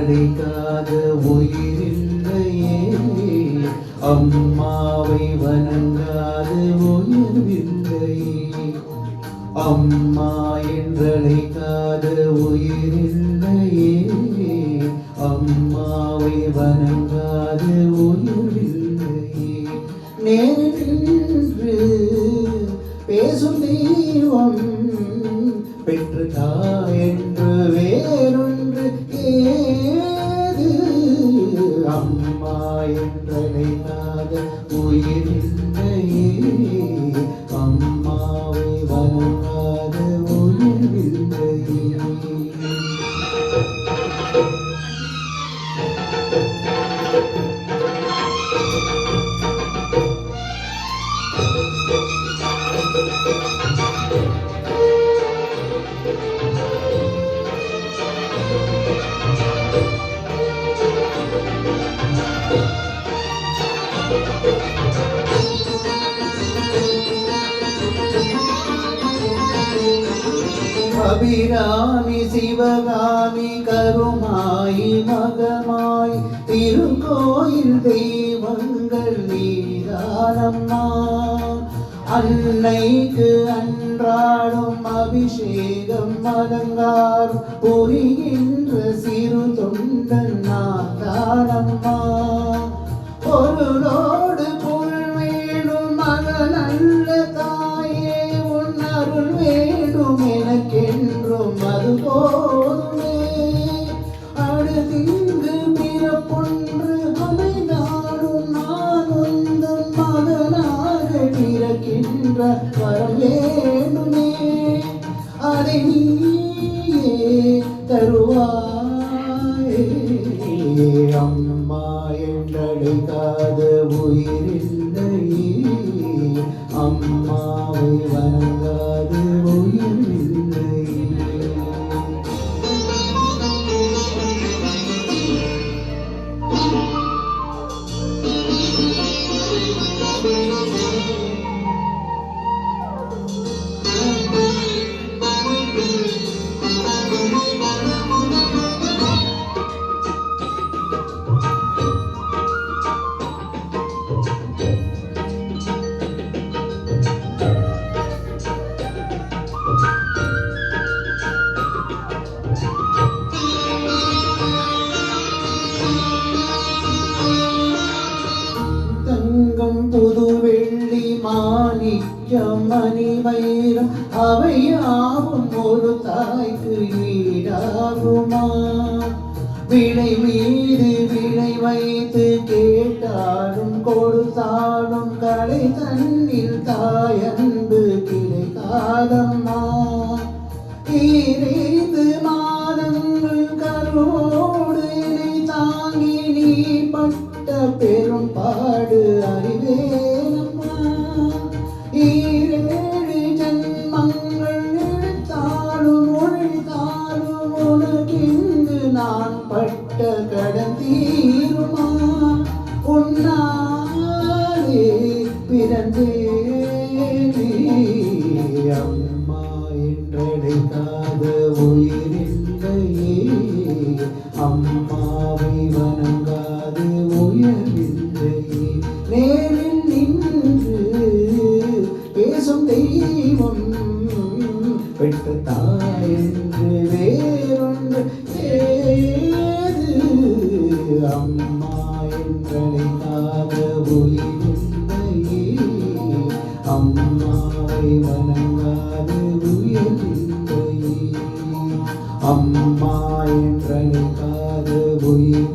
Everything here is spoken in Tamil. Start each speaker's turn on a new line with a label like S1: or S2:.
S1: என்றழைக்காத உயிரில்லையே, அம்மாவை வணங்காத உயிரில்லையே. அம்மா என்றழைக்காத உயிரில்லையே, அம்மாவை வணங்காத உயிரில்லையே. நேரின்று பேசும் தெய்வம் பெற்ற தாய் என்று வேறொன்று ஏது? அம்மா என்றழைக்காத உயிரில்லையே, அம்மாவை வணங்காத உயிரில்லையே. அபிராமி சிவகாமி கருமாயி மகமாய் திருக்கோயில் தெய்வங்கள் நீதானம்மா. அன்னைக்கு அன்றாடும் அபிஷேகம் அலங்காரம் புரிகின்ற சிறு தொண்டன் நான் தானம்மா. பொருளோடு பொருள் வேணும் மகன் அல்ல தாயே, உன் அருள் வேணும் எனக்கென்றும் அது போதுமே. அடுதிங்கு பிறப்பொன்று அமைந்தாலும் நான் உந்தன் மகனாக பிறக்கின்ற வரம் வேணுமே. அதை நீயே தருவாயே. அம்மா என்றழைக்காத உயிரில்லையே, அம்மாவை வணங்காத உயிரில்லையே. புது வெள்ளி மாணிக்கம் மணிமயிரம் அவையாவும் ஒரு தாய்க்கு ஈடாகுமா? விலை மீது விலை வைத்து கேட்டாலும் கொடுத்தாலும் கடை தன்னில் தாயன்பு கிடைக்காதம்மா. ஈரைந்து மாதங்கள் கருவோடு இணை தாங்கி நீ பட்ட பெரும் பாடு அறிவேனம்மா. ஈரேழு ஜன்மங்கள் இழுத்தாலும் ஒழித்தாலும் உனக்கிங்கு நான் பட்ட கடன் தீருமா? உன்னாலே பிறந்தேனே. அம்மா என்றழைக்காத உயிரில்லையே, அம்மாவை வணங்காத உயர்வில்லையே. நேரில் நின்று பேசும் தெய்வம் பெற்ற தாய் என்று வேறொன்று ஏது? அம்மா என்றழைக்காத உயிரில்லையே, அம்மாவை வணங்காத உயர்வில்லையே. அம்மா என்றழைக்காத உயிர்